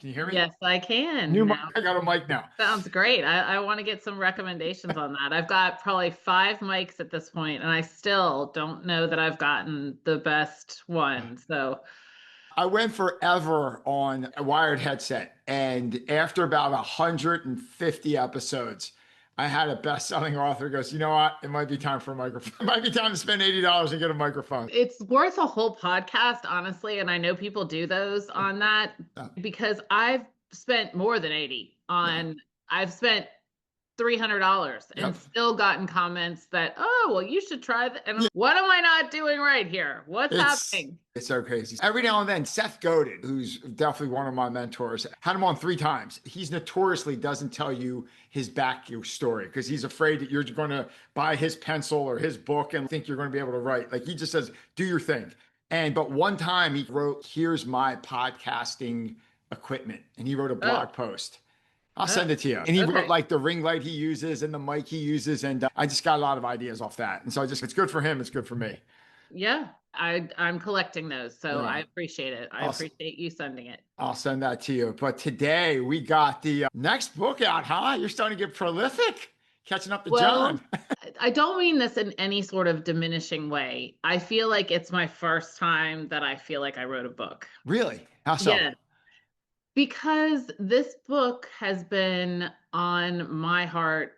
Can you hear me? Yes, I can New mic. now. I got a mic now. Sounds great. I want to get some recommendations on that. I've got probably five mics at this point, and I still don't know that I've gotten the best one. So, I went forever on a wired headset, and after about 150 episodes, I had a best-selling author goes, you know what? It might be time for a microphone. It might be time to spend $80 and get a microphone. it's worth a whole podcast, honestly, and I know people do those on that No, because I've spent more than 80 no. on I've spent $300 and Yep. still gotten comments that, oh, well, you should try that. And Yeah. what am I not doing right here? What's happening? It's so crazy. Every now and then, Seth Godin, who's definitely one of my mentors, had him on 3 times. He's notoriously doesn't tell you his back story because he's afraid that you're going to buy his pencil or his book and think you're going to be able to write. Like he just says, do your thing. But one time he wrote, "Here's my podcasting equipment," and he wrote a Oh, blog post. I'll oh, send it to you. And he wrote okay. like the ring light he uses and the mic he uses, and I just got a lot of ideas off that. And so it's good for him. It's good for me. Yeah, I'm collecting those, so I Yeah. appreciate it. I I'll appreciate you sending it. I'll send that to you. But today we got the next book out, huh? You're starting to get prolific, catching up to John. Well, I don't mean this in any sort of diminishing way. I feel like it's my first time that I feel like I wrote a book. Really? How so? Yeah, because this book has been on my heart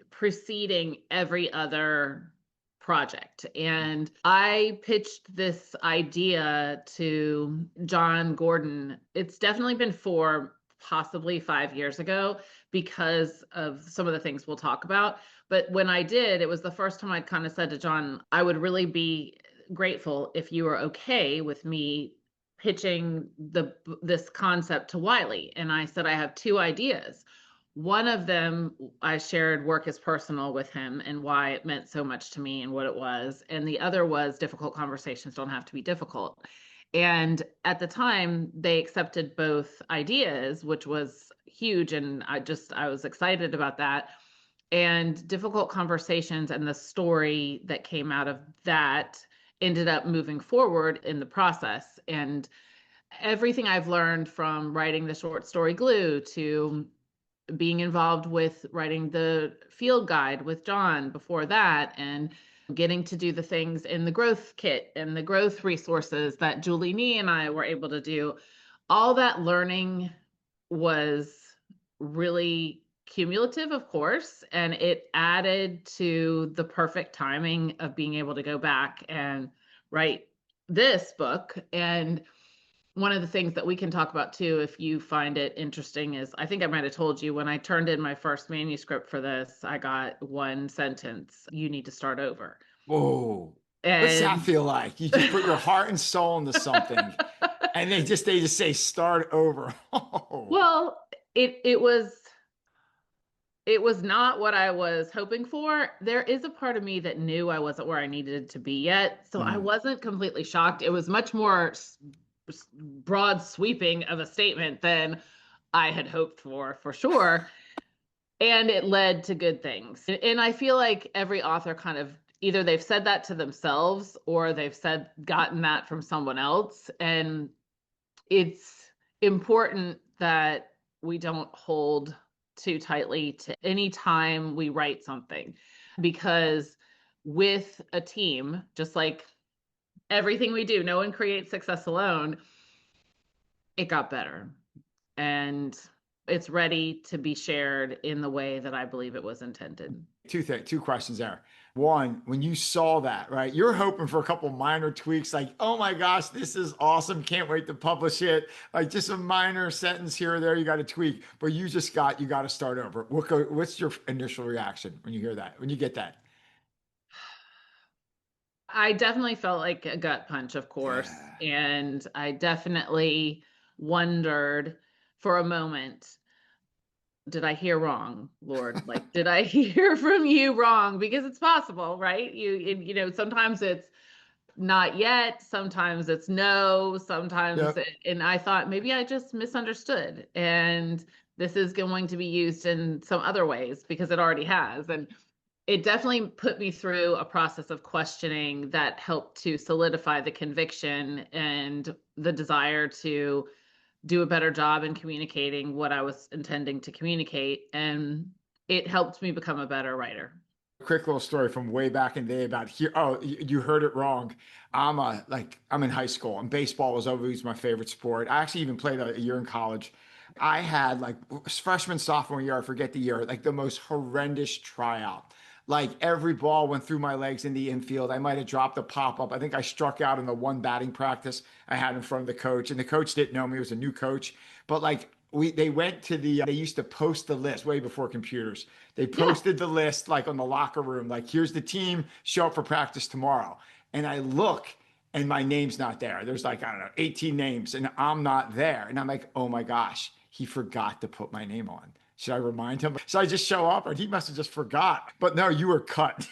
preceding every other project. And I pitched this idea to John Gordon. It's definitely been 4, possibly 5 years ago because of some of the things we'll talk about. But when I did, it was the first time I'd kind of said to John, I would really be grateful if you were okay with me pitching this concept to Wiley. And I said, I have 2 ideas. One of them, I shared work as personal with him and why it meant so much to me and what it was. And the other was difficult conversations don't have to be difficult. And at the time, they accepted both ideas, which was huge. And I was excited about that. And difficult conversations and the story that came out of that ended up moving forward in the process. And everything I've learned from writing the short story Glue to being involved with writing the field guide with John before that, and getting to do the things in the growth kit and the growth resources that Julie Nee and I were able to do. All that learning was really cumulative, of course, and it added to the perfect timing of being able to go back and write this book. And one of the things that we can talk about too, if you find it interesting, is I think I might have told you when I turned in my first manuscript for this, I got one sentence: you need to start over. Whoa. What's that And feel like? You just put your heart and soul into something, and they just say start over. Oh. well, it was not what I was hoping for. There is a part of me that knew I wasn't where I needed to be yet, so I Mm. wasn't completely shocked. It was much more broad sweeping of a statement than I had hoped for sure. And it led to good things. And I feel like every author kind of either they've said that to themselves or they've gotten that from someone else. And it's important that we don't hold too tightly to any time we write something, because with a team, just like everything we do, no one creates success alone. It got better, and it's ready to be shared in the way that I believe it was intended. Two questions there. One, when you saw that, right, you're hoping for a couple minor tweaks, like, oh my gosh, this is awesome. Can't wait to publish it. Like just a minor sentence here or there, you got to tweak, but you got to start over. What's your initial reaction when you hear that, when you get that? I definitely felt like a gut punch, of course. Yeah. And I definitely wondered for a moment, did I hear wrong, Lord? Like, did I hear from you wrong? Because it's possible, right? Sometimes it's not yet, sometimes it's no, Yep. and I thought maybe I just misunderstood. And this is going to be used in some other ways because it already has. And it definitely put me through a process of questioning that helped to solidify the conviction and the desire to do a better job in communicating what I was intending to communicate. And it helped me become a better writer. Quick little story from way back in the day about here. Oh, you heard it wrong. I'm in high school and baseball was always my favorite sport. I actually even played a year in college. I had like freshman, sophomore year, I forget the year, like the most horrendous tryout. Like every ball went through my legs in the infield. I might have dropped a pop up. I think I struck out in the one batting practice I had in front of the coach, and the coach didn't know me. It was a new coach, but like they went to they used to post the list way before computers. They Yeah. posted the list like on the locker room, like here's the team, show up for practice tomorrow. And I look and my name's not there. There's like, I don't know, 18 names and I'm not there. And I'm like, oh my gosh, he forgot to put my name on. Should I remind him? Should I just show up? Or he must have just forgot. But no, you were cut.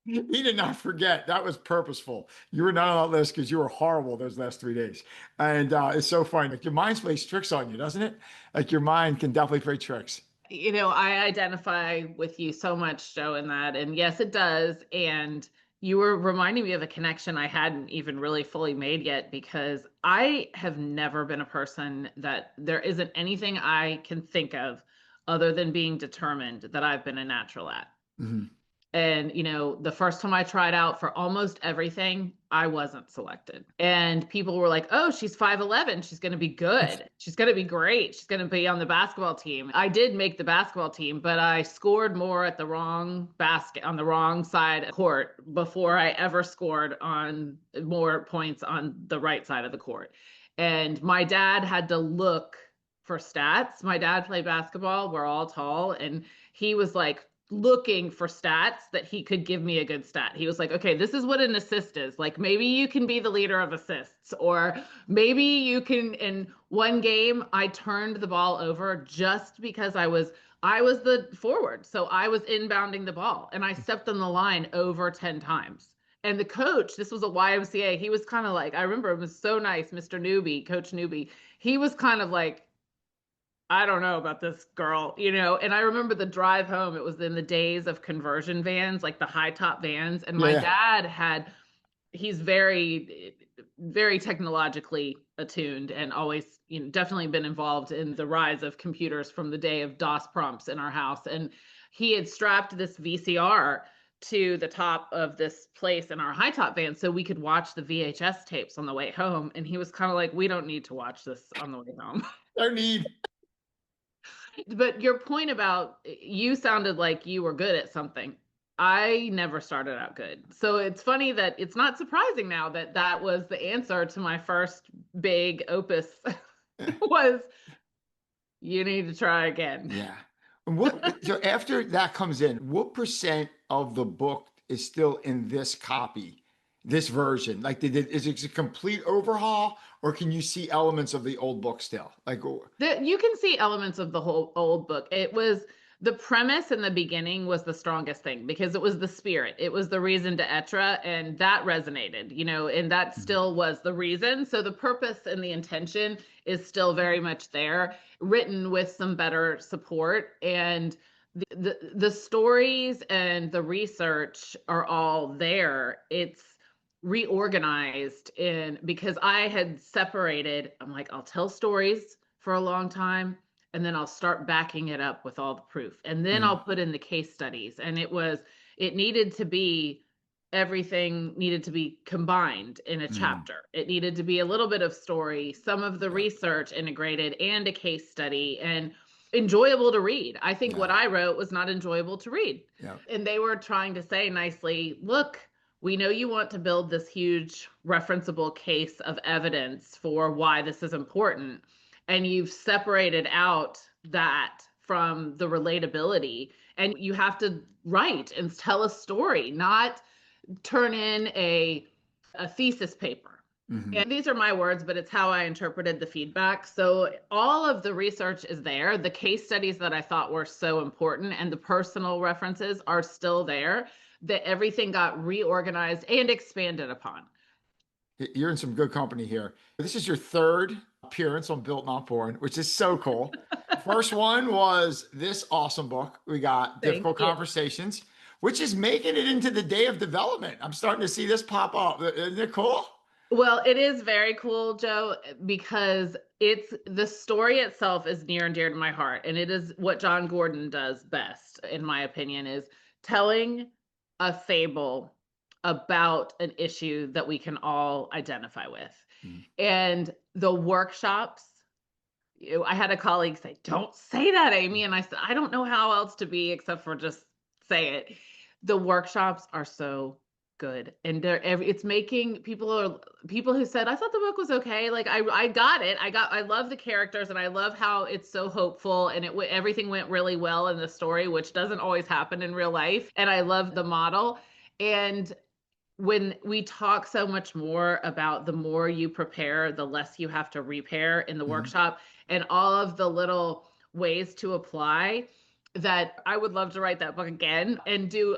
He did not forget. That was purposeful. You were not on that list because you were horrible those last 3 days. And it's so funny. Like your mind plays tricks on you, doesn't it? Like your mind can definitely play tricks. I identify with you so much, Joe, in that. And yes, it does. And you were reminding me of a connection I hadn't even really fully made yet, because I have never been a person that there isn't anything I can think of other than being determined that I've been a natural at. Mhm. And, the first time I tried out for almost everything, I wasn't selected. And people were like, oh, she's 5'11. She's going to be good. She's going to be great. She's going to be on the basketball team. I did make the basketball team, but I scored more at the wrong basket on the wrong side of the court before I ever scored on more points on the right side of the court. And my dad had to look for stats. My dad played basketball. We're all tall. And he was like, looking for stats that he could give me a good stat. He was like, okay, this is what an assist is. Like maybe you can be the leader of assists, or maybe you can. In one game, I turned the ball over just because I was the forward. So I was inbounding the ball and I stepped on the line over 10 times. And the coach, this was a YMCA, he was kind of like, I remember it was so nice, Mr. Newby, Coach Newby. He was kind of like, I don't know about this girl, and I remember the drive home. It was in the days of conversion vans, like the high top vans. And my Yeah. dad he's very, very technologically attuned and always, definitely been involved in the rise of computers from the day of DOS prompts in our house. And he had strapped this VCR to the top of this place in our high top van so we could watch the VHS tapes on the way home. And he was kind of like, we don't need to watch this on the way home. No need. But your point about you sounded like you were good at something. I never started out good. So it's funny that it's not surprising now that that was the answer to my first big opus was you need to try again. Yeah. And so after that comes in, what percent of the book is still in this copy, this version? Like, is it a complete overhaul, or can you see elements of the old book still? Like, You can see elements of the whole old book. It was the premise in the beginning was the strongest thing because it was the spirit. It was the reason to etra, and that resonated, and that still was the reason. So the purpose and the intention is still very much there, written with some better support. And the stories and the research are all there. It's reorganized in because I had separated. I'm like, I'll tell stories for a long time and then I'll start backing it up with all the proof. And then I'll Mhm. put in the case studies. And it needed to be everything needed to be combined in a Mhm. chapter. It needed to be a little bit of story, some of the Yeah. research integrated, and a case study, and enjoyable to read. I think Yeah. what I wrote was not enjoyable to read. Yeah. And they were trying to say nicely, look, we know you want to build this huge referenceable case of evidence for why this is important. And you've separated out that from the relatability. And you have to write and tell a story, not turn in a thesis paper. Mhm. And these are my words, but it's how I interpreted the feedback. So all of the research is there. The case studies that I thought were so important and the personal references are still there, that everything got reorganized and expanded upon. You're in some good company here. This is your third appearance on Built Not Born, which is so cool. First one was this awesome book. We got Thank Difficult you. Conversations, which is making it into the day of development. I'm starting to see this pop up. Isn't it cool? Well, it is very cool, Joe, because it's the story itself is near and dear to my heart. And it is what John Gordon does best, in my opinion, is telling a fable about an issue that we can all identify with. Mm. And the workshops, I had a colleague say, "Don't say that, Amy." And I said, "I don't know how else to be except for just say it." The workshops are so good. And it's making people who said, "I thought the book was okay." Like I got it. I love the characters and I love how it's so hopeful and everything went really well in the story, which doesn't always happen in real life. And I love the model. And when we talk so much more about the more you prepare, the less you have to repair in the Mhm. workshop, and all of the little ways to apply, that I would love to write that book again and do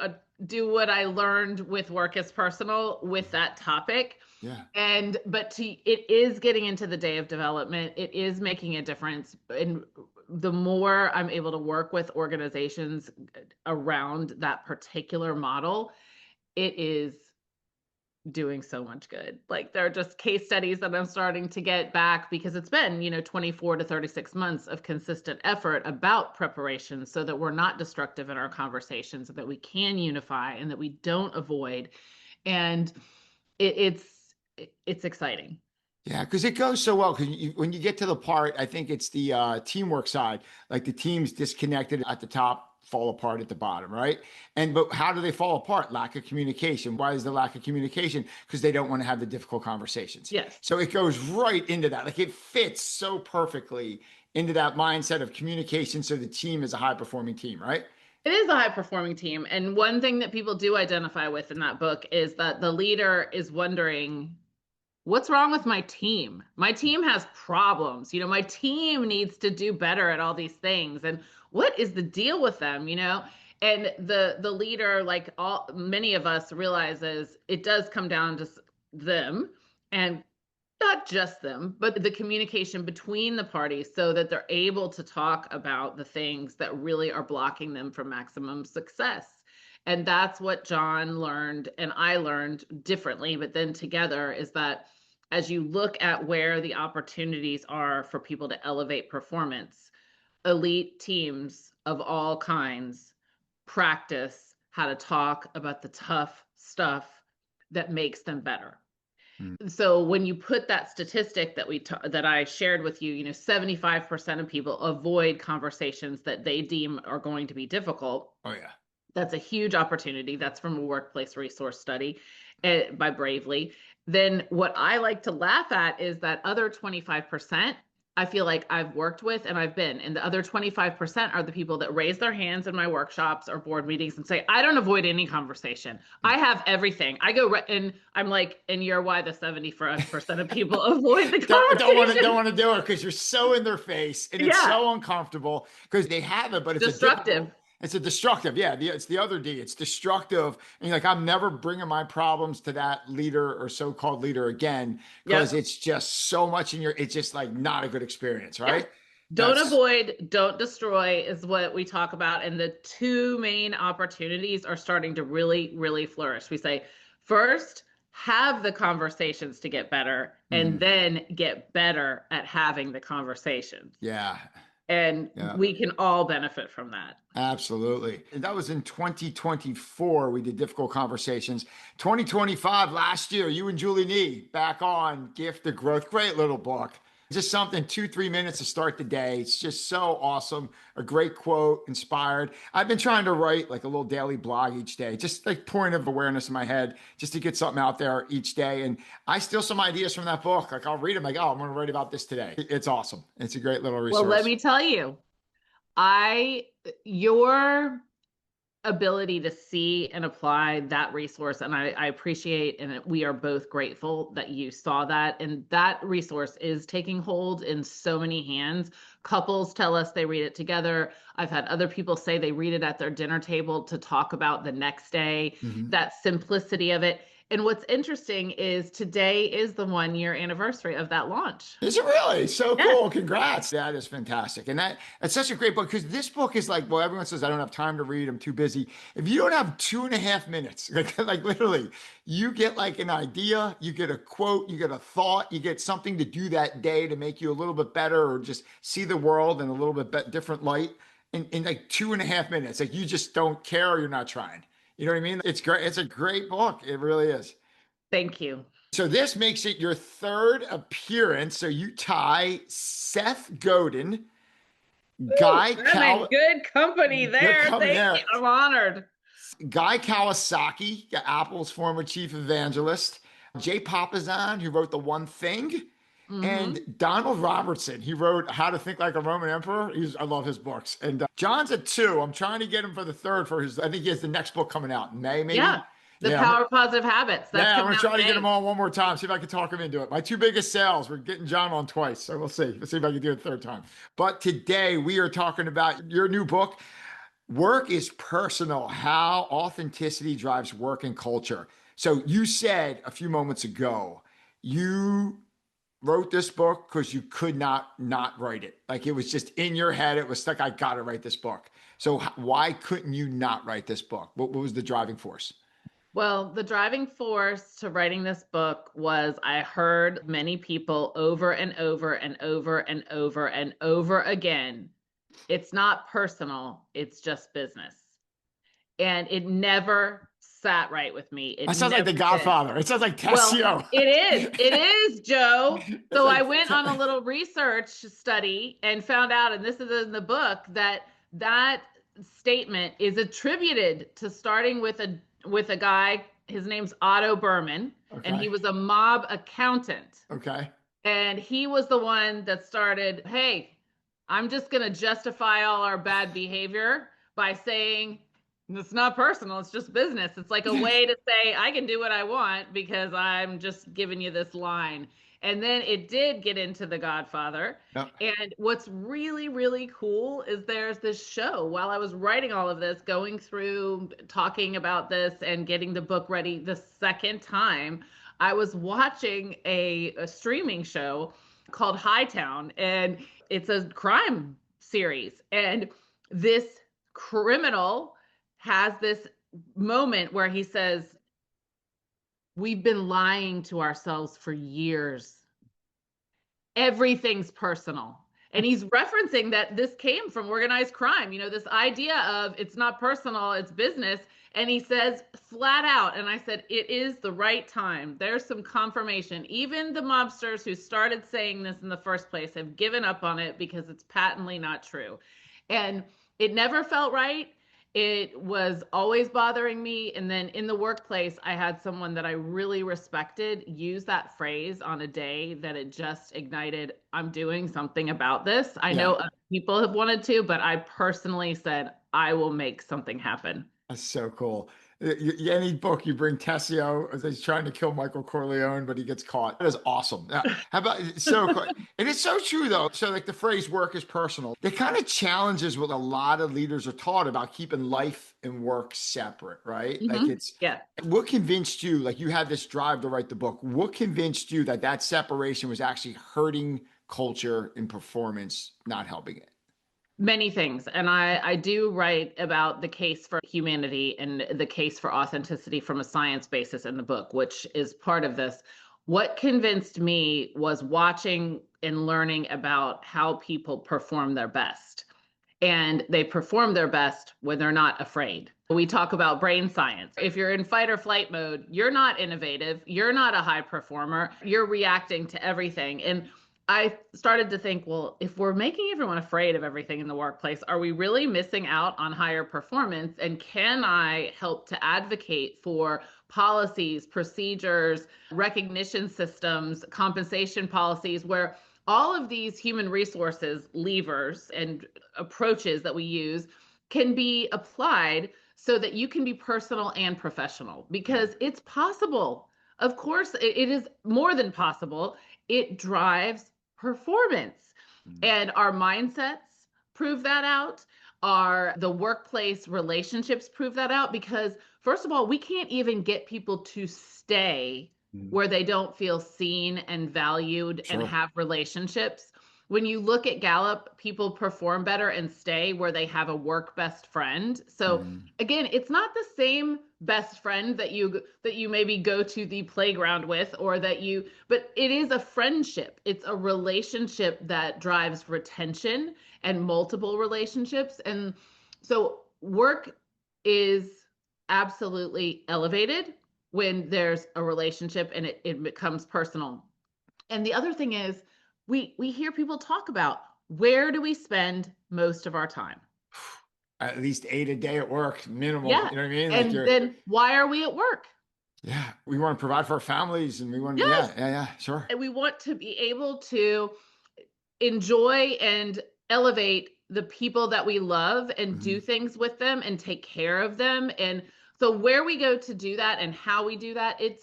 what I learned with Work is Personal with that topic. Yeah. And it is getting into the day of development. It is making a difference. And the more I'm able to work with organizations around that particular model, it is doing so much good. Like there are just case studies that I'm starting to get back because it's been, 24 to 36 months of consistent effort about preparation so that we're not destructive in our conversations, so that we can unify and that we don't avoid. And it's exciting. Yeah, because it goes so well. Because when you get to the part, I think it's the teamwork side, like the team's disconnected at the top, fall apart at the bottom, right? But how do they fall apart? Lack of communication. Why is the lack of communication? Because they don't want to have the difficult conversations. Yes. So it goes right into that. Like it fits so perfectly into that mindset of communication. So the team is a high performing team, right? It is a high performing team. And one thing that people do identify with in that book is that the leader is wondering, what's wrong with my team? My team has problems. My team needs to do better at all these things. And what is the deal with them, And the leader, like all many of us, realizes it does come down to them, and not just them, but the communication between the parties so that they're able to talk about the things that really are blocking them from maximum success. And that's what John learned and I learned differently, but then together, is that as you look at where the opportunities are for people to elevate performance, elite teams of all kinds practice how to talk about the tough stuff that makes them better. Mm. So when you put that statistic that I shared with you, 75% of people avoid conversations that they deem are going to be difficult. Oh yeah. That's a huge opportunity. That's from a workplace resource study by Bravely. Then what I like to laugh at is that other 25%, I feel like I've worked with and I've been. And the other 25% are the people that raise their hands in my workshops or board meetings and say, "I don't avoid any conversation. I have everything. I go," and I'm like, "And you're why the 75% of people avoid the Don't conversation." want to do it because you're so in their face and it's Yeah, so uncomfortable because they have it, but it's a difficult. destructive. It's a destructive. Yeah, it's the other D. It's destructive. And you're like, I'm never bringing my problems to that leader or so-called leader again because Yep. it's just so much in your. It's just like not a good experience, Yeah. right? Don't That's avoid, don't destroy is what we talk about. And the two main opportunities are starting to really, really flourish. We say, first, have the conversations to get better, and mhm. then get better at having the conversations. Yeah, And yeah. we can all benefit from that. Absolutely. And that was in 2024. We did difficult conversations. 2025, last year, you and Julie Nee back on Gift of Growth. Great little book. Just something, 2, 3 minutes to start the day. It's just so awesome. A great quote, inspired. I've been trying to write like a little daily blog each day, just like point of awareness in my head, just to get something out there each day. And I steal some ideas from that book. Like I'll read them, like, oh, I'm going to write about this today. It's awesome. It's a great little Well, let resource. me tell you, your ability to see and apply that resource, and I appreciate, and we are both grateful that you saw that, and that resource is taking hold in so many hands. Couples tell us they read it together. I've had other people say they read it at their dinner table to talk about the next day. Mhm. That simplicity of it. And what's interesting is today is the 1 year anniversary of that launch. Is it really? So Yes. cool. Congrats. That is fantastic. And that's such a great book because this book is like, well, everyone says, I don't have time to read. I'm too busy. If you don't have 2.5 minutes, like literally, you get like an idea, you get a quote, you get a thought, you get something to do that day to make you a little bit better or just see the world in a little bit different light in like 2.5 minutes. Like you just don't care or you're not trying. You know what I mean? It's great. It's a great book. It really is. Thank you. So this makes it your third appearance. So you tie Seth Godin, Woo, Guy I'm in good company They're there. coming Thank there. you. I'm honored. Guy Kawasaki, Apple's former chief evangelist, Jay Papasan, who wrote The One Thing, and Hmm. Donald Robertson. He wrote How to Think Like a Roman Emperor. I love his books. And John's at two. I'm trying to get him for the third for his. I think he has the next book coming out in May, maybe. Yeah. The Yeah, Power of Positive Habits. That's Yeah, I'm coming gonna out try to in get him May. on one more time. See if I can talk him into it. My two biggest sales, we're getting John on twice, so we'll see. Let's see if I can do it a third time. But today we are talking about your new book, Work is Personal: How Authenticity Drives Work and Culture. So you said a few moments ago, you wrote this book because you could not write it. Like it was just in your head. It was like I got to write this book. So why couldn't you not write this book? What was the driving force? Well, the driving force to writing this book was I heard many people over and over and over and over and over again. It's not personal, it's just business. And it never sat right with me. It That sounds like never The did. Godfather. It sounds like Well, Tessio. it is. It is, Joe. It's So I like went on a little research study and found out, and this is in the book, that that statement is attributed to starting with a guy. His name's Otto Berman, and he okay, was a mob accountant. okay. And he was the one that started, hey, I'm just going to justify all our bad behavior by saying it's not personal, it's just business. It's like a way to say, I can do what I want because I'm just giving you this line. And then it did get into The Godfather. Yep. And what's really, really cool is there's this show while I was writing all of this, going through, talking about this, and getting the book ready the second time. I was watching a streaming show called Hightown, and it's a crime series. And this criminal has this moment where he says, we've been lying to ourselves for years. Everything's personal. And he's referencing that this came from organized crime, this idea of it's not personal, it's business. And he says flat out, and I said, it is the right time. There's some confirmation. Even the mobsters who started saying this in the first place have given up on it because it's patently not true. And it never felt right. It was always bothering me. And then in the workplace, I had someone that I really respected use that phrase on a day that it just ignited, I'm doing something about this. I Yeah. know other people have wanted to, but I personally said, I will make something happen. That's so cool. Any book you bring Tessio, as he's trying to kill Michael Corleone, but he gets caught. That is awesome. How about so cool. And it's so true though. So like the phrase work is personal. It kind of challenges what a lot of leaders are taught about keeping life and work separate, right? Like Mm-hmm. it's Yeah. what convinced you, like you had this drive to write the book. What convinced you that that separation was actually hurting culture and performance, not helping it? Many things. And I do write about the case for humanity and the case for authenticity from a science basis in the book, which is part of this. What convinced me was watching and learning about how people perform their best. And they perform their best when they're not afraid. We talk about brain science. If you're in fight or flight mode, you're not innovative. You're not a high performer. You're reacting to everything. And I started to think, well, if we're making everyone afraid of everything in the workplace, are we really missing out on higher performance? And can I help to advocate for policies, procedures, recognition systems, compensation policies where all of these human resources levers and approaches that we use can be applied so that you can be personal and professional because it's possible. Of course, it is more than possible. It drives performance, Mm. and our mindsets prove that out. are the workplace relationships prove that out because, first of all, we can't even get people to stay Mm. where they don't feel seen and valued and Sure. have relationships. When you look at Gallup, people perform better and stay where they have a work best friend. So Mm. again, it's not the same best friend that you maybe go to the playground with, or that you, but it is a friendship. It's a relationship that drives retention and multiple relationships. And so work is absolutely elevated when there's a relationship and it becomes personal. And the other thing is, we hear people talk about, where do we spend most of our time? At least 8 a day at work, minimal. Yeah. You know what I mean? Like And you're, then why are we at work? yeah, we want to provide for our families and we want, Yes. yeah, yeah, yeah, sure. And we want to be able to enjoy and elevate the people that we love and Mhm. do things with them and take care of them. And so where we go to do that and how we do that, it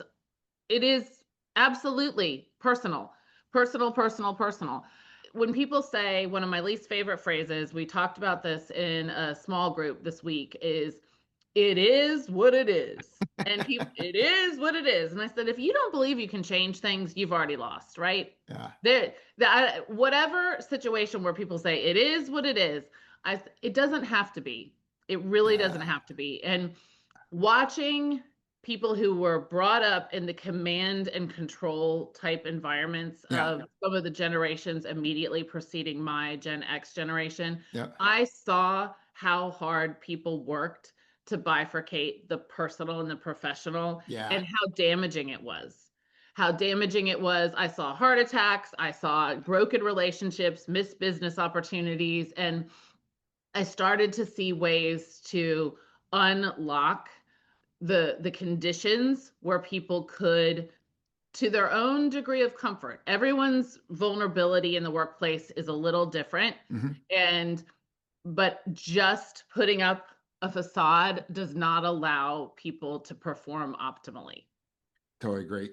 is absolutely personal, personal, personal, personal. When people say, one of my least favorite phrases, we talked about this in a small group this week, is it is what it is. And people, it is what it is. And I said, if you don't believe you can change things, you've already lost, right? Yeah. Whatever situation where people say it is what it is, it doesn't have to be. It really doesn't Yeah. have to be. And watching people who were brought up in the command and control type environments Yeah. of some of the generations immediately preceding my Gen X generation, Yeah. I saw how hard people worked to bifurcate the personal and the professional, Yeah. and how damaging it was. How damaging it was. I saw heart attacks, I saw broken relationships, missed business opportunities, and I started to see ways to unlock the conditions where people could, to their own degree of comfort. Everyone's vulnerability in the workplace is a little different, Hmm. and but just putting up a facade does not allow people to perform optimally. Totally agree.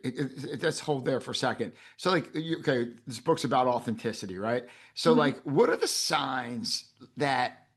Let's hold there for a second. So, like, okay, this book's about authenticity, right? So, Mhm. like, what are the signs that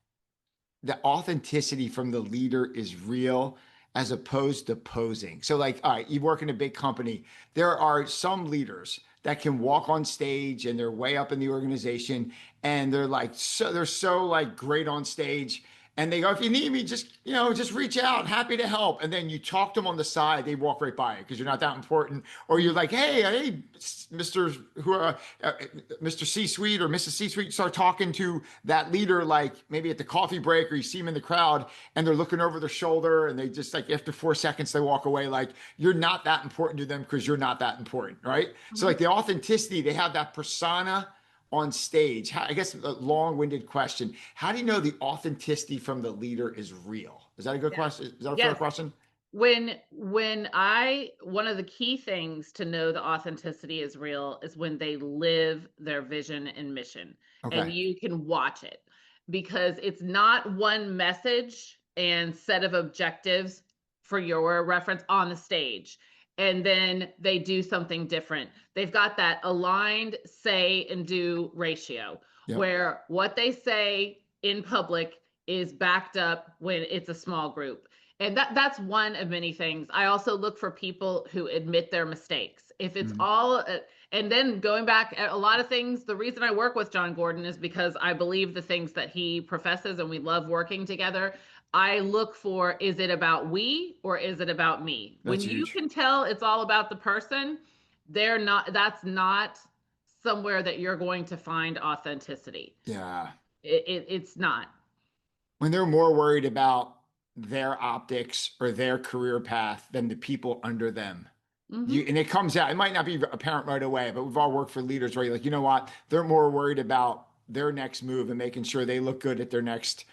the authenticity from the leader is real as opposed to posing? So, like, all right, you work in a big company. There are some leaders that can walk on stage and they're way up in the organization and they're so like great on stage. And they go, if you need me, just, just reach out. Happy to help. And then you talk to them on the side, they walk right by you because you're not that important. Or you're like, hey, Mr. Who, Mr. C-suite or Mrs. C-suite, you start talking to that leader, like maybe at the coffee break, or you see them in the crowd and they're looking over their shoulder and they just like after 4 seconds they walk away. Like you're not that important to them because you're not that important, right? So like Mhm. the authenticity, they have that persona on stage. I guess a long-winded question. How do you know the authenticity from the leader is real? Is that a good Yes. question? Is that a fair Yes. question? When I one of the key things to know the authenticity is real is when they live their vision and mission, and Okay. you can watch it, because it's not one message and set of objectives for your reference on the stage and then they do something different. They've got that aligned say and do ratio Yep. where what they say in public is backed up when it's a small group. And that's one of many things. I also look for people who admit their mistakes. If it's Mhm. all and then going back at a lot of things, the reason I work with John Gordon is because I believe the things that he professes and we love working together. I look for, is it about we or is it about me? When That's you huge. can tell it's all about the person, that's not somewhere that you're going to find authenticity. Yeah. It's not. When they're more worried about their optics or their career path than the people under them. Hmm. And it comes out, it might not be apparent right away, but we've all worked for leaders where you're like, you know what? They're more worried about their next move and making sure they look good at their next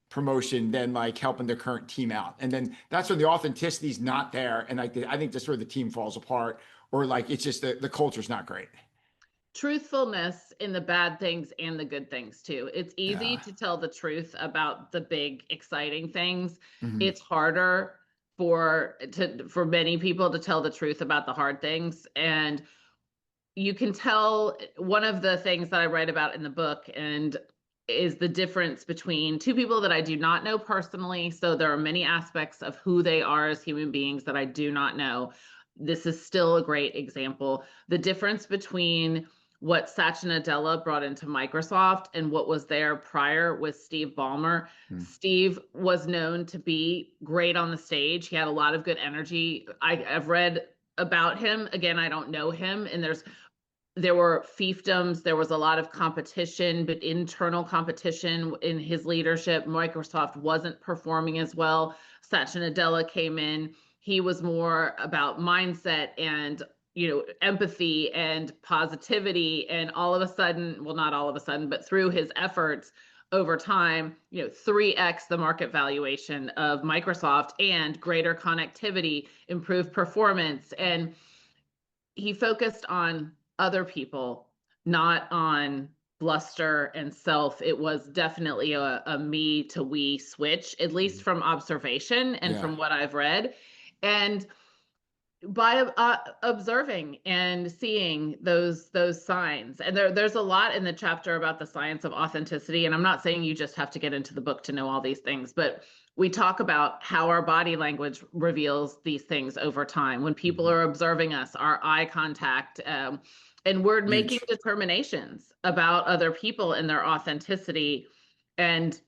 promotion than like helping their current team out. And then that's when the authenticity is not there. And like, I think that's where the team falls apart, or like, it's just the culture's not great. Truthfulness in the bad things and the good things too. It's easy Yeah. to tell the truth about the big exciting things. Hmm. It's harder for many people to tell the truth about the hard things. And you can tell, one of the things that I write about in the book, and is the difference between two people that I do not know personally. So there are many aspects of who they are as human beings that I do not know. This is still a great example. The difference between what Satya Nadella brought into Microsoft and what was there prior with Steve Ballmer. Hmm. Steve was known to be great on the stage. He had a lot of good energy. I've read about him. Again, I don't know him, and there were fiefdoms, there was a lot of competition, but internal competition in his leadership. Microsoft wasn't performing as well. Satya Nadella came in. He was more about mindset and empathy and positivity. And all of a sudden, well, not all of a sudden, but through his efforts over time, 3x the market valuation of Microsoft and greater connectivity, improved performance. And he focused on other people, not on bluster and self. It was definitely a me to we switch, at least from observation and Yeah. from what I've read. And by observing and seeing those signs, and there's a lot in the chapter about the science of authenticity, and I'm not saying you just have to get into the book to know all these things, but we talk about how our body language reveals these things over time when people are observing us, our eye contact, and we're making Huge. determinations about other people and their authenticity. And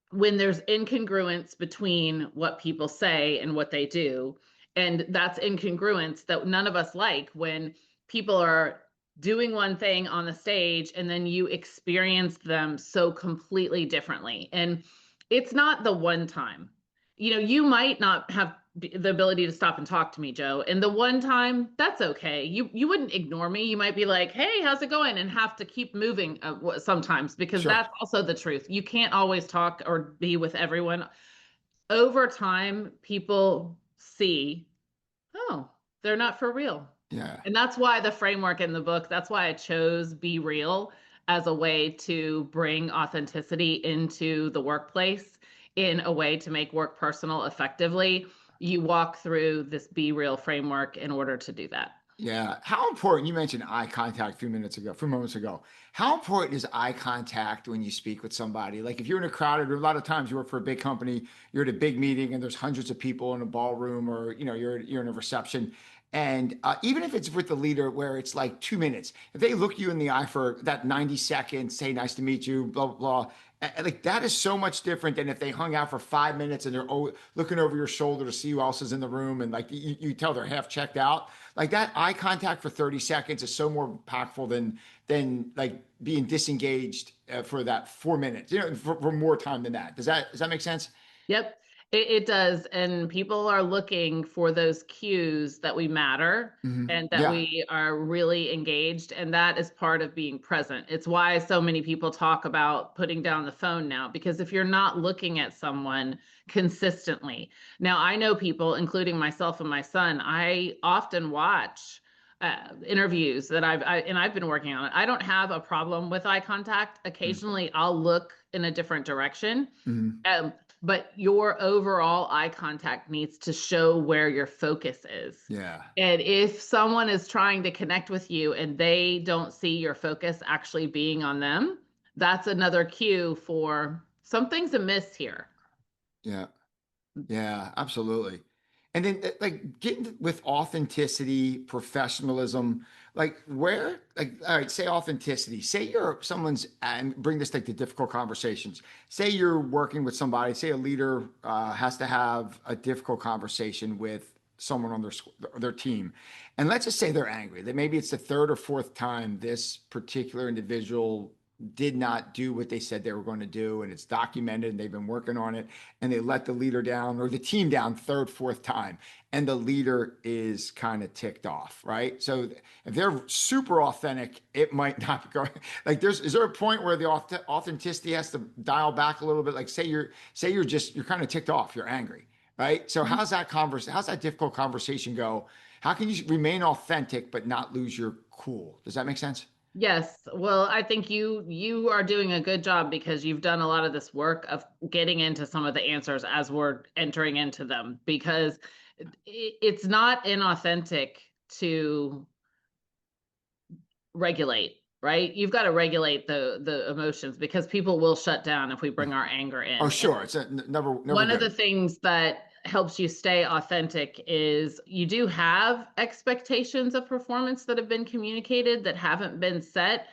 when there's incongruence between what people say and what they do, and that's incongruence that none of us like, when people are doing one thing on the stage and then you experience them so completely differently. And it's not the one time. You might not have the ability to stop and talk to me, Joe, and the one time, that's okay. You wouldn't ignore me. You might be like, hey, how's it going, and have to keep moving sometimes, because Sure. that's also the truth. You can't always talk or be with everyone. Over time, people see, oh, they're not for real. Yeah. And that's why the framework in the book, that's why I chose Be Real as a way to bring authenticity into the workplace, in a way to make work personal effectively. You walk through this Be Real framework in order to do that. Yeah. How important, you mentioned eye contact a few moments ago. How important is eye contact when you speak with somebody? Like if you're in a crowded, or a lot of times you work for a big company, you're at a big meeting and there's hundreds of people in a ballroom, or you're in a reception. And even if it's with the leader where it's like 2 minutes, if they look you in the eye for that 90 seconds, say nice to meet you, blah, blah, blah. Like that is so much different than if they hung out for 5 minutes and they're looking over your shoulder to see who else is in the room, and like you tell they're half checked out. Like that eye contact for 30 seconds is so more impactful than like being disengaged for that 4 minutes, for more time than that. Does that make sense? Yep, it does. And people are looking for those cues that we matter and that Yeah. we are really engaged. And that is part of being present. It's why so many people talk about putting down the phone now, because if you're not looking at someone consistently. Now, I know people, including myself and my son, I often watch interviews that I've been working on it. I don't have a problem with eye contact. Occasionally, I'll look in a different direction. Mhm. Um, but your overall eye contact needs to show where your focus is. Yeah. And if someone is trying to connect with you and they don't see your focus actually being on them, that's another cue for something's amiss here. Yeah. Yeah, absolutely. And then like getting with authenticity, professionalism, like all right, say authenticity. Say you're someone's, and bring this like to difficult conversations. Say you're working with somebody, say a leader has to have a difficult conversation with someone on their team. And let's just say they're angry. That maybe it's the third or fourth time this particular individual did not do what they said they were going to do, and it's documented and they've been working on it, and they let the leader down or the team down third, fourth time, and the leader is kind of ticked off, right? So if they're super authentic, it might not go like is there a point where the authenticity has to dial back a little bit? Like you're kind of ticked off, you're angry, right? So how's that difficult conversation go? How can you remain authentic but not lose your cool? Does that make sense? Yes. Well, I think you are doing a good job because you've done a lot of this work of getting into some of the answers as we're entering into them, because it's not inauthentic to regulate. right? You've got to regulate the emotions because people will shut down if we bring our anger Oh, in. And sure. It's never one of the good. things that helps you stay authentic is you do have expectations of performance that have been communicated that haven't been set.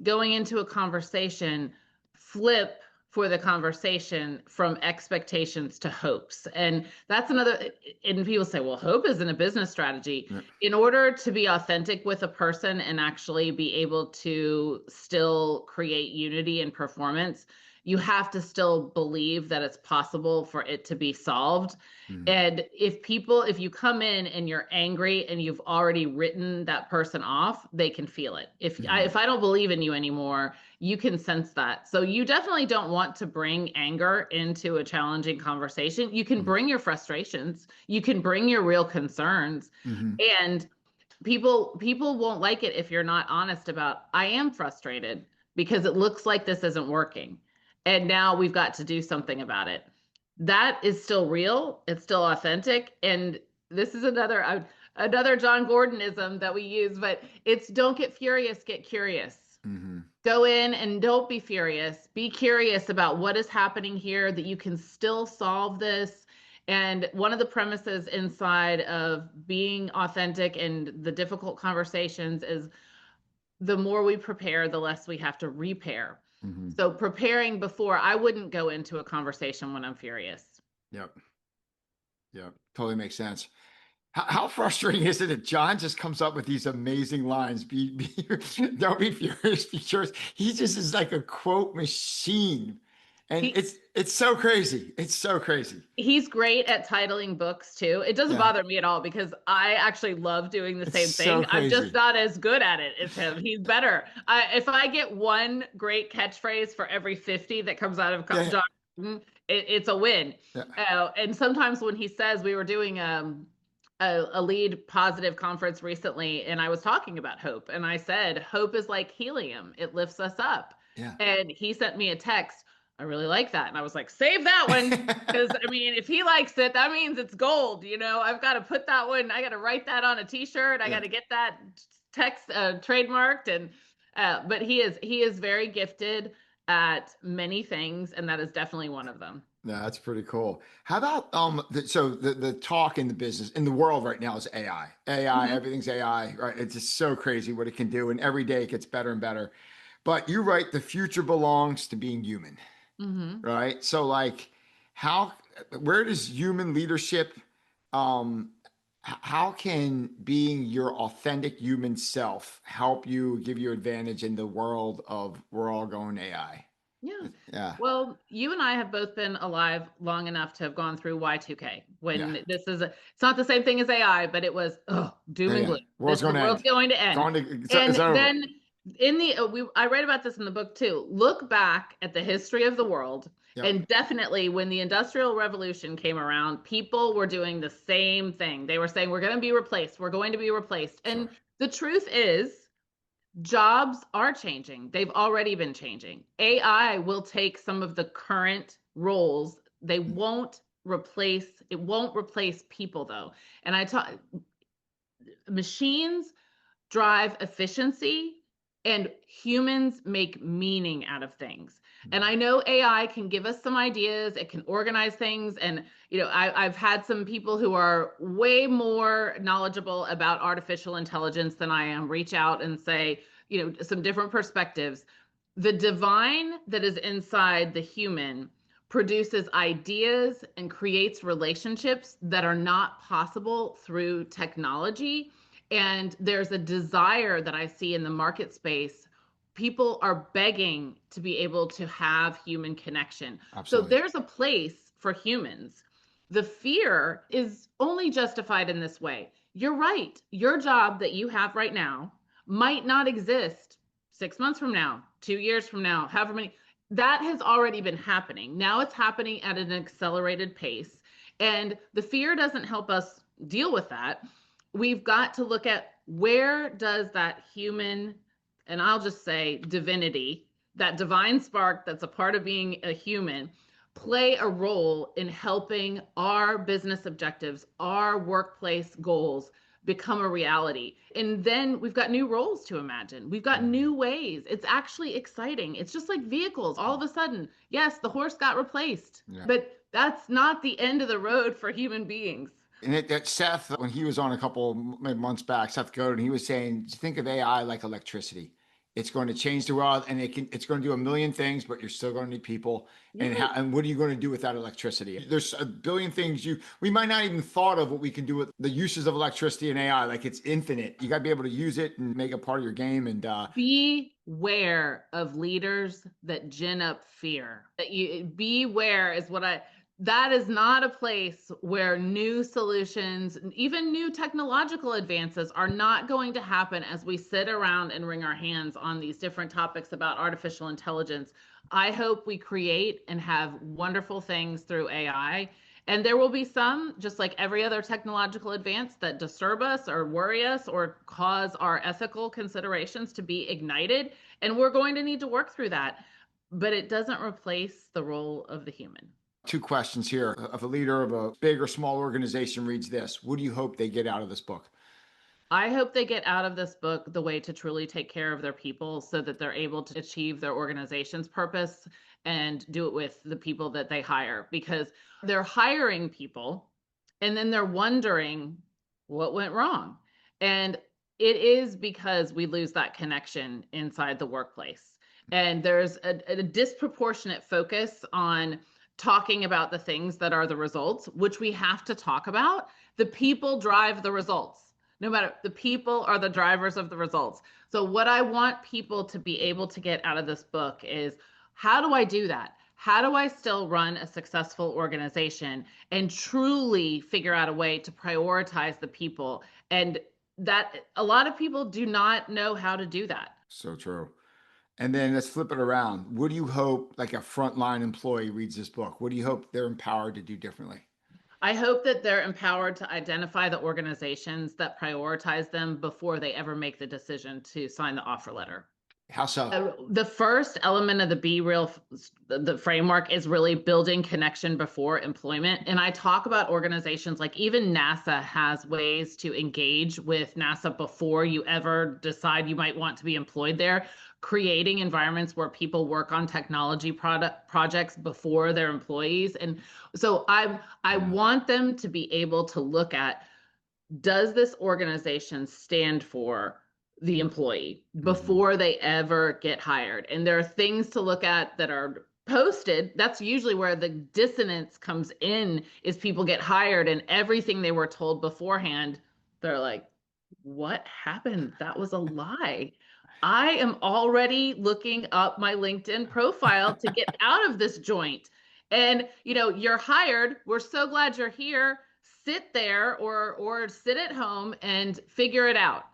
Going into a conversation, flip for the conversation from expectations to hopes. And that's another, and people say, well, hope isn't a business strategy. Yeah. In order to be authentic with a person and actually be able to still create unity and performance, you have to still believe that it's possible for it to be solved. Mhm. And if you come in and you're angry and you've already written that person off, they can feel it. Mhm. If I don't believe in you anymore, you can sense that. So you definitely don't want to bring anger into a challenging conversation. You can Mhm. bring your frustrations, you can bring your real concerns, Mhm. and people won't like it if you're not honest about, I am frustrated because it looks like this isn't working. And now we've got to do something about it. That is still real, it's still authentic, and this is another John Gordonism that we use, but it's don't get furious, get curious. Mhm. Go in and don't be furious. Be curious about what is happening here, that you can still solve this. And one of the premises inside of being authentic and the difficult conversations is the more we prepare, the less we have to repair. Mhm. So preparing before, I wouldn't go into a conversation when I'm furious. Yep. Yep. Totally makes sense. How frustrating is it that John just comes up with these amazing lines? Don't be furious, be curious. He just is like a quote machine, and He it's so crazy. It's so crazy. he's great at titling books too. It doesn't Yeah, bother me at all because I actually love doing the it's same so thing. I'm just crazy. not as good at it as him. He's better. If I get one great catchphrase for every 50 that comes out of Yeah, John Gordon, it's a win. yeah, And sometimes when he says, we were doing a lead positive conference recently, and I was talking about hope, and I said, hope is like helium, it lifts us up. yeah. And he sent me a text. I really like that. And I was like, save that one. Because I mean, if he likes it, that means it's gold. I've got to put that one, I got to write that on a t-shirt. I Yeah. got to get that text trademarked. And but he is very gifted at many things, and that is definitely one of them. No, that's pretty cool. How about so the talk in the business in the world right now is AI. AI, Mhm. everything's AI, right? It's just so crazy what it can do, and every day it gets better and better. But you write the future belongs to being human, Mhm. right? So like how where does human leadership um how can being your authentic human self help you give you advantage in the world of we're all going AI? Yeah. Yeah. Well, you and I have both been alive long enough to have gone through Y2K Yeah. when it's not the same thing as AI, but it was Yeah, doom and yeah. gloom. World's The going to world's end. going to end. Going to it's And over. then I write about this in the book too. Look back at the history of the world, Yep. and definitely when the Industrial Revolution came around, people were doing the same thing. They were saying, we're going to be replaced. We're going to be replaced. And Sure. the truth is, jobs are changing. They've already been changing. AI will take some of the current roles. It won't replace people though. And I talk machines drive efficiency and humans make meaning out of things. And I know AI can give us some ideas, it can organize things. And, I've had some people who are way more knowledgeable about artificial intelligence than I am reach out and say, some different perspectives. The divine that is inside the human produces ideas and creates relationships that are not possible through technology. And there's a desire that I see in the market space. People are begging to be able to have human connection. So Absolutely. there's a place for humans. The fear is only justified in this way. You're right. Your job that you have right now might not exist 6 months from now, 2 years from now, however many. That has already been happening. Now it's happening at an accelerated pace. And the fear doesn't help us deal with that. We've got to look at where does that human, and I'll just say divinity, that divine spark that's a part of being a human, play a role in helping our business objectives, our workplace goals become a reality. And then we've got new roles to imagine. We've got new ways. It's actually exciting. It's just like vehicles. All of a sudden, yes, the horse got replaced, Yeah. but that's not the end of the road for human beings. And that Seth, when he was on a couple months back, Seth Godin, he was saying, think of AI like electricity. It's going to change the world, and it's going to do a million things, but you're still going to need people. Yes. And what are you going to do with that electricity? There's a billion things we might not even thought of what we can do with the uses of electricity and AI. Like it's infinite. You got to be able to use it and make it part of your game. And Beware of leaders that gin up fear. That you beware is what I that is not a place where new solutions, even new technological advances, are not going to happen as we sit around and wring our hands on these different topics about artificial intelligence. I hope we create and have wonderful things through AI. And there will be some, just like every other technological advance, that disturb us or worry us or cause our ethical considerations to be ignited. And we're going to need to work through that. But it doesn't replace the role of the human. two questions here. If a leader of a big or small organization reads this, what do you hope they get out of this book? I hope they get out of this book the way to truly take care of their people so that they're able to achieve their organization's purpose and do it with the people that they hire, because they're hiring people and then they're wondering what went wrong. And it is because we lose that connection inside the workplace. And there's a disproportionate focus on talking about the things that are the results, which we have to talk about. The people drive the results. No matter, the people are the drivers of the results. So what I want people to be able to get out of this book is, how do I do that? How do I still run a successful organization and truly figure out a way to prioritize the people? And that a lot of people do not know how to do that. So true. And then let's flip it around. What do you hope, like a frontline employee reads this book? What do you hope they're empowered to do differently? I hope that they're empowered to identify the organizations that prioritize them before they ever make the decision to sign the offer letter. How so? The first element of the Be Real, the framework, is really building connection before employment. And I talk about organizations like even NASA has ways to engage with NASA before you ever decide you might want to be employed there, creating environments where people work on technology projects before they're employees. And so I want them to be able to look at, does this organization stand for the employee before they ever get hired? And there are things to look at that are posted. That's usually where the dissonance comes in, is people get hired and everything they were told beforehand, they're like, what happened? That was a lie. I am already looking up my LinkedIn profile to get out of this joint. And you're hired. We're so glad you're here. Sit there or sit at home and figure it out.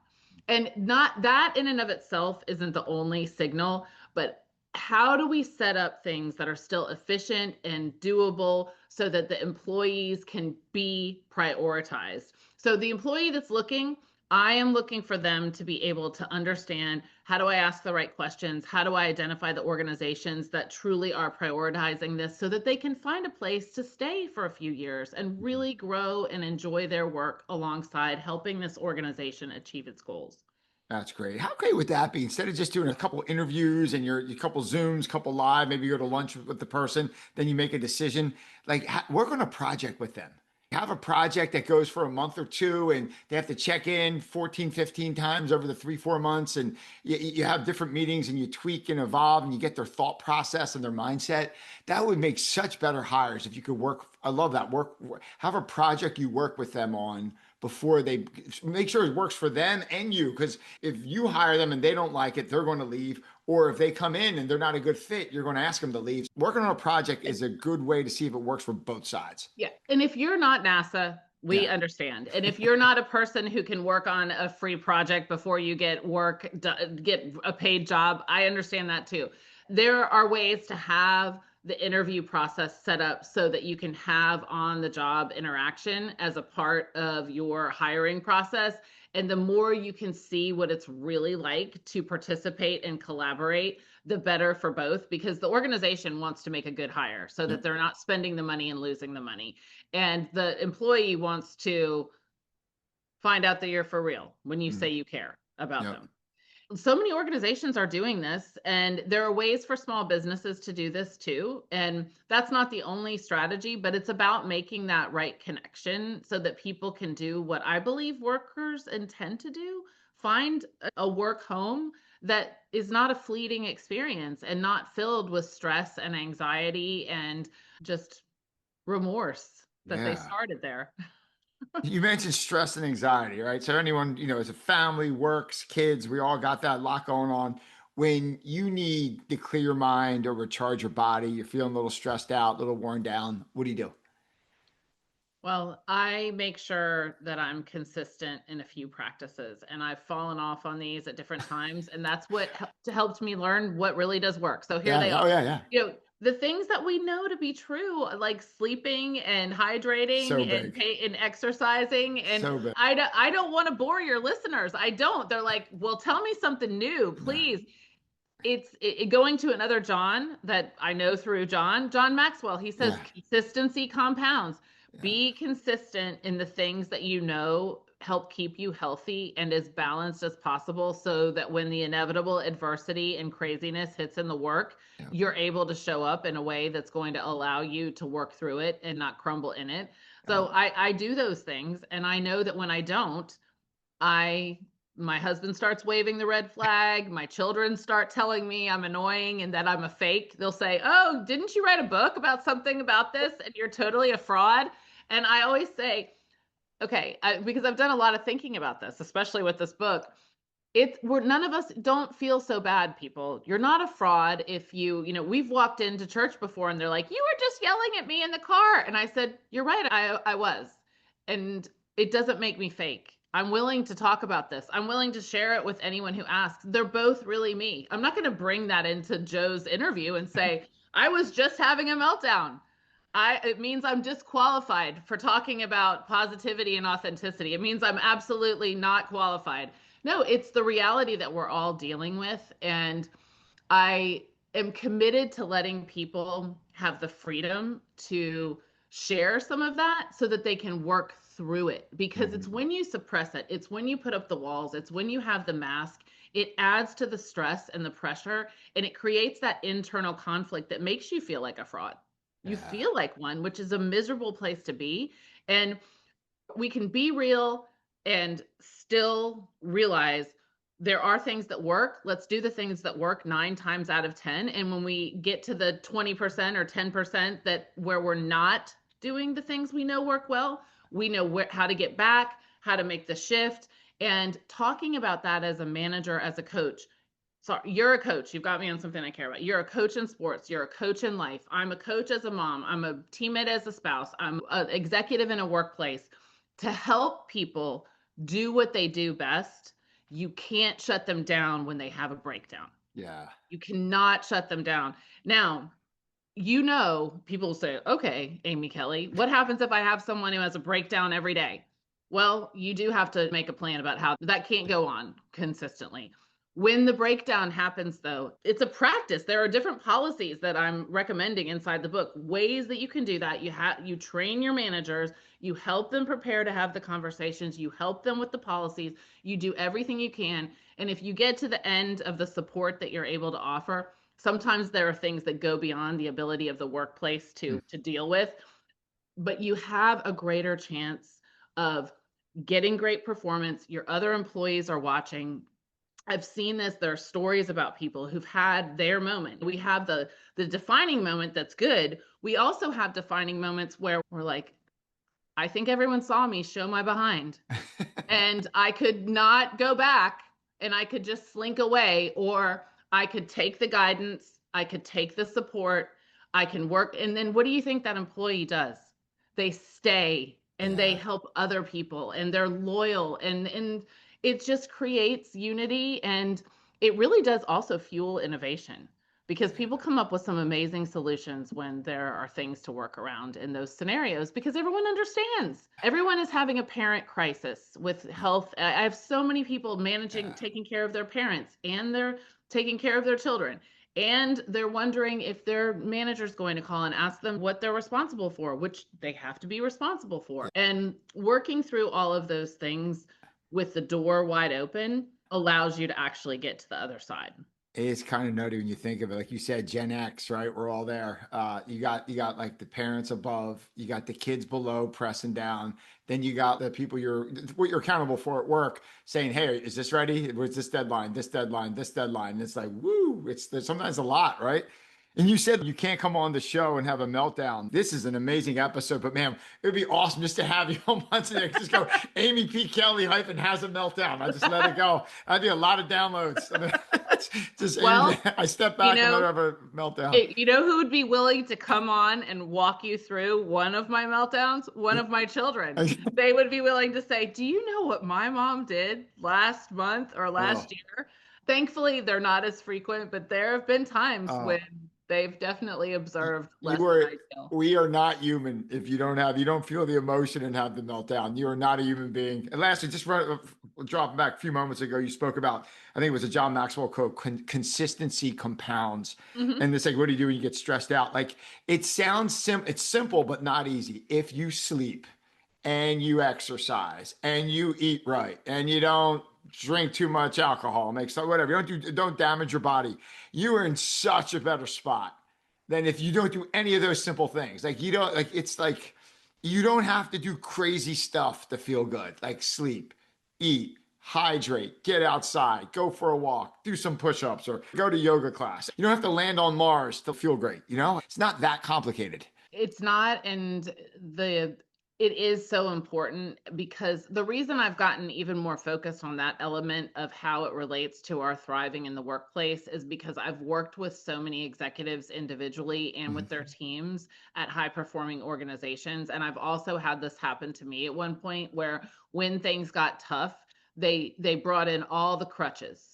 And not that in and of itself isn't the only signal, but how do we set up things that are still efficient and doable so that the employees can be prioritized? So the employee that's looking, I am looking for them to be able to understand, how do I ask the right questions? How do I identify the organizations that truly are prioritizing this so that they can find a place to stay for a few years and really grow and enjoy their work alongside helping this organization achieve its goals? That's great. How great would that be? Instead of just doing a couple interviews and your couple Zooms, couple live, maybe you go to lunch with the person, then you make a decision. Like work on a project with them. Have a project that goes for a month or two and they have to check in 14, 15 times over the 3, 4 months. And you have different meetings and you tweak and evolve and you get their thought process and their mindset. That would make such better hires if you could work. I love that. Have a project you work with them on before they make sure it works for them and you. Because if you hire them and they don't like it, they're going to leave. Or if they come in and they're not a good fit, you're going to ask them to leave. Working on a project is a good way to see if it works for both sides. Yeah. And if you're not NASA, we understand. And if you're not a person who can work on a free project before you get a paid job, I understand that too. There are ways to have the interview process set up so that you can have on the job interaction as a part of your hiring process. And the more you can see what it's really like to participate and collaborate, the better for both, because the organization wants to make a good hire so that they're not spending the money and losing the money. And the employee wants to find out that you're for real when you Mm. say you care about Yep. them. So many organizations are doing this, and there are ways for small businesses to do this too. And that's not the only strategy, but it's about making that right connection so that people can do what I believe workers intend to do, find a work home that is not a fleeting experience and not filled with stress and anxiety and just remorse that they Yeah. started there. You mentioned stress and anxiety, right? So anyone, as a family, works, kids, we all got that lot going on. When you need to clear your mind or recharge your body, you're feeling a little stressed out, a little worn down, what do you do? Well, I make sure that I'm consistent in a few practices, and I've fallen off on these at different times, and that's what helped me learn what really does work. So here Yeah. they Oh, are. yeah, yeah. The things that we know to be true, like sleeping and hydrating So and big. and exercising. And So big. I don't want to bore your listeners. I don't. They're like, well, tell me something new, Yeah. please. Going to another John that I know through John Maxwell. He says Yeah. consistency compounds. Yeah. Be consistent in the things that you know help keep you healthy and as balanced as possible so that when the inevitable adversity and craziness hits in the work, Yeah. you're able to show up in a way that's going to allow you to work through it and not crumble in it. Yeah. So I do those things, and I know that when I don't, I my husband starts waving the red flag. My children start telling me I'm annoying and that I'm a fake. They'll say, "Oh, didn't you write a book about something about this and you're totally a fraud?" And I always say, "Okay," because I've done a lot of thinking about this, especially with this book. We're none of us don't feel so bad, people. You're not a fraud if we've walked into church before and they're like, "You were just yelling at me in the car." And I said, "You're right, I was." And it doesn't make me fake. I'm willing to talk about this. I'm willing to share it with anyone who asks. They're both really me. I'm not going to bring that into Joe's interview and say, "I was just having a meltdown." It means I'm disqualified for talking about positivity and authenticity. It means I'm absolutely not qualified. No, it's the reality that we're all dealing with. And I am committed to letting people have the freedom to share some of that so that they can work through it. Because it's Mhm. when you suppress it, it's when you put up the walls, it's when you have the mask, it adds to the stress and the pressure, and it creates that internal conflict that makes you feel like a fraud. You Yeah. feel like one, which is a miserable place to be. And we can be real and still realize there are things that work. Let's do the things that work 9 times out of 10. And when we get to the 20% or 10% that where we're not doing the things we know work well, we know how to get back, how to make the shift. And talking about that as a manager, as a coach. So you're a coach. You've got me on something I care about. You're a coach in sports. You're a coach in life. I'm a coach as a mom. I'm a teammate as a spouse. I'm an executive in a workplace. To help people do what they do best, you can't shut them down when they have a breakdown. Yeah. You cannot shut them down. Now, people say, "Okay, Amy Kelly, what happens if I have someone who has a breakdown every day?" Well, you do have to make a plan about how that can't go on consistently. When the breakdown happens, though, it's a practice. There are different policies that I'm recommending inside the book, ways that you can do that. You train your managers, you help them prepare to have the conversations, you help them with the policies, you do everything you can. And if you get to the end of the support that you're able to offer, sometimes there are things that go beyond the ability of the workplace Mm. to deal with, but you have a greater chance of getting great performance. Your other employees are watching. I've seen this. There are stories about people who've had their moment. We have the defining moment that's good. We also have defining moments where we're like, "I think everyone saw me show my behind." And I could not go back, and I could just slink away, or I could take the guidance, I could take the support, I can work. And then what do you think that employee does? They stay and they Yeah. help other people and they're loyal, and it just creates unity, and it really does also fuel innovation because people Yeah. come up with some amazing solutions when there are things to work around in those scenarios because everyone understands. Everyone is having a parent crisis with health. I have so many people managing, Yeah. taking care of their parents, and they're taking care of their children. And they're wondering if their manager's going to call and ask them what they're responsible for, which they have to be responsible for. And working through all of those things with the door wide open allows you to actually get to the other side. It's kind of nutty when you think of it. Like you said, Gen X, right? We're all there. You got like the parents above, you got the kids below pressing down. Then you got the people what you're accountable for at work saying, "Hey, is this ready? Where's this deadline? This deadline? This deadline?" And it's like, woo! There's sometimes a lot, right? And you said you can't come on the show and have a meltdown. This is an amazing episode, but man, it would be awesome just to have you on once and just go, Amy P. Kelly hyphen has a meltdown. I just let it go. That'd be a lot of downloads. I mean, just Amy, Well, I step you back and let know, her have a meltdown. you know who would be willing to come on and walk you through one of my meltdowns? One of my children. They would be willing to say, "Do you know what my mom did last month or Oh, last year?" Thankfully, they're not as frequent, but there have been times oh. when they've definitely observed less You than are, ideal. we are not human if you don't feel the emotion and have the meltdown. You are not a human being. And lastly, dropping back a few moments ago, you spoke about, I think it was a John Maxwell quote, consistency compounds. Hmm. And it's like, what do you do when you get stressed out? Like it sounds it's simple, but not easy. If you sleep and you exercise and you eat right and you don't drink too much alcohol, make so whatever, don't damage your body, you are in such a better spot than if you don't do any of those simple things. Like you don't like it's like you don't have to do crazy stuff to feel good. Like sleep, eat, hydrate, get outside, go for a walk, do some push-ups or go to yoga class. You don't have to land on Mars to feel great, you know? It's not that complicated. It's not, and the it is so important because the reason I've gotten even more focused on that element of how it relates to our thriving in the workplace is because I've worked with so many executives individually and with their Mhm. teams at high performing organizations. And I've also had this happen to me at one point where when things got tough, they brought in all the crutches.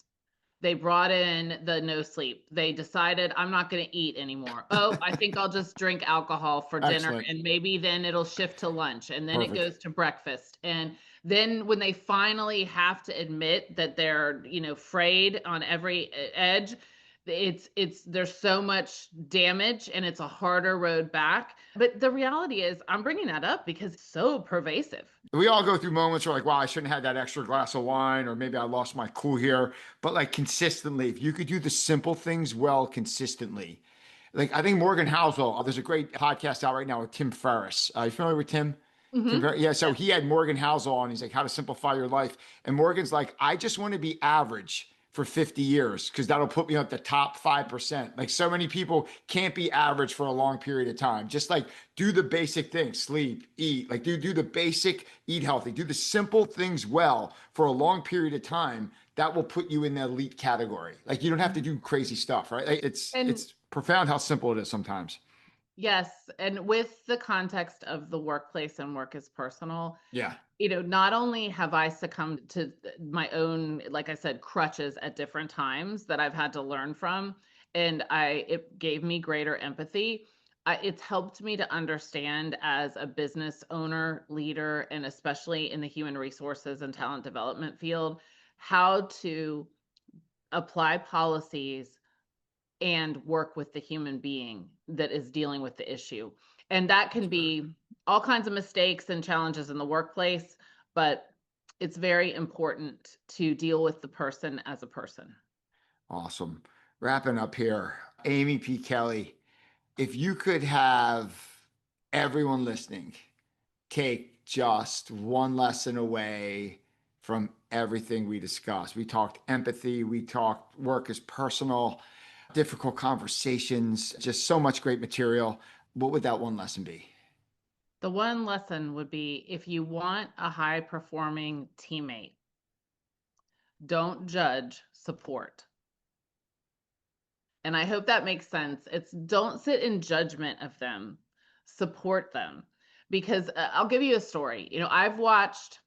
They brought in the no sleep. They decided I'm not going to eat anymore. Oh, I think I'll just drink alcohol for dinner Excellent. and maybe then it'll shift to lunch and then it Perfect. goes to breakfast. And then when they finally have to admit that they're, frayed on every edge, it's there's so much damage and it's a harder road back. But the reality is I'm bringing that up because it's so pervasive. We all go through moments where like, wow, I shouldn't have had that extra glass of wine, or maybe I lost my cool here. But like consistently, if you could do the simple things well consistently, like I think Morgan Housel, there's a great podcast out right now with Tim Ferriss. You familiar with Tim? Hmm. Yeah, so Yeah. he had Morgan Housel on. He's like, How to Simplify Your Life. And Morgan's like, I just want to be average for 50 years because that'll put me at the top 5%. Like, so many people can't be average for a long period of time. Just like do the basic things, sleep, eat, like do the basic, eat healthy, do the simple things well for a long period of time. That will put you in the elite category. Like, you don't have to do crazy stuff, right? Like, And it's profound how simple it is sometimes. yes, and with the context of the workplace and work is personal, Yeah. not only have I succumbed to my own, like I said, crutches at different times that I've had to learn from, and it gave me greater empathy. It's helped me to understand as a business owner, leader, and especially in the human resources and talent development field, how to apply policies and work with the human being that is dealing with the issue. And that can be all kinds of mistakes and challenges in the workplace, but it's very important to deal with the person as a person. Awesome. Wrapping up here, Amy P. Kelly, if you could have everyone listening take just one lesson away from everything we discussed. We talked empathy, we talked work as personal, difficult conversations, just so much great material. What would that one lesson be? The one lesson would be if you want a high performing teammate, don't judge, support. And I hope that makes sense. It's don't sit in judgment of them, support them. Because I'll give you a story. I've watched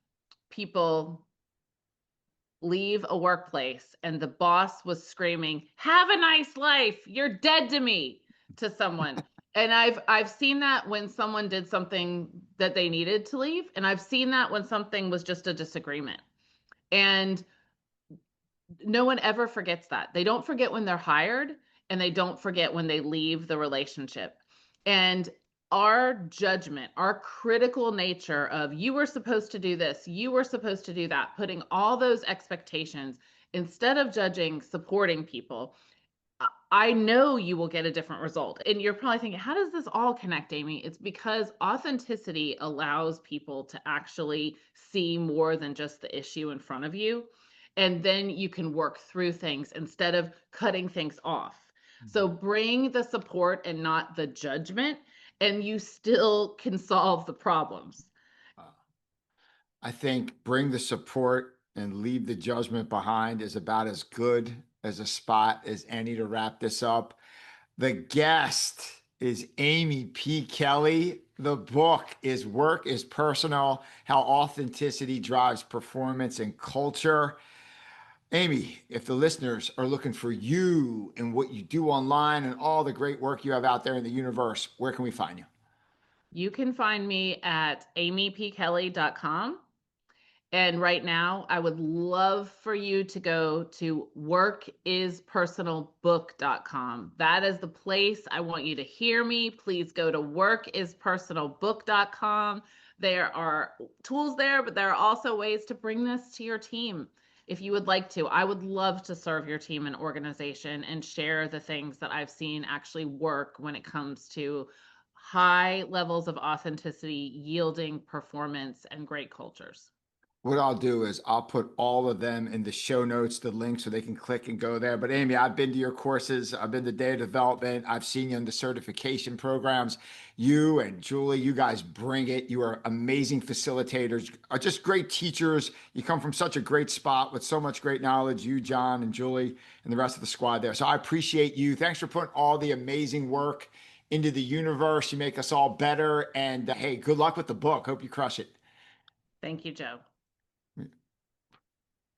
people leave a workplace and the boss was screaming, "Have a nice life. You're dead to me," to someone. And I've seen that when someone did something that they needed to leave, and I've seen that when something was just a disagreement. And no one ever forgets that. They don't forget when they're hired, and they don't forget when they leave the relationship. And our judgment, our critical nature of you were supposed to do this, you were supposed to do that, putting all those expectations instead of judging, supporting people, I know you will get a different result. And you're probably thinking, how does this all connect, Amy? It's because authenticity allows people to actually see more than just the issue in front of you. And then you can work through things instead of cutting things off. So bring the support and not the judgment, and you still can solve the problems. I think bring the support and leave the judgment behind is about as good as a spot as any to wrap this up. The guest is Amy P. Kelly. The book is Work is Personal: How Authenticity Drives Performance and Culture. Amy, if the listeners are looking for you and what you do online and all the great work you have out there in the universe, where can we find you? You can find me at amypkelly.com. And right now, I would love for you to go to workispersonalbook.com. That is the place I want you to hear me. Please go to workispersonalbook.com. There are tools there, but there are also ways to bring this to your team if you would like to. I would love to serve your team and organization and share the things that I've seen actually work when it comes to high levels of authenticity, yielding performance, and great cultures. What I'll do is I'll put all of them in the show notes, the link so they can click and go there. But Amy, I've been to your courses. I've been to data development. I've seen you in the certification programs. You and Julie, you guys bring it. You are amazing facilitators, are just great teachers. You come from such a great spot with so much great knowledge, you, John, and Julie, and the rest of the squad there. So I appreciate you. Thanks for putting all the amazing work into the universe. You make us all better. And hey, good luck with the book. Hope you crush it. Thank you, Joe.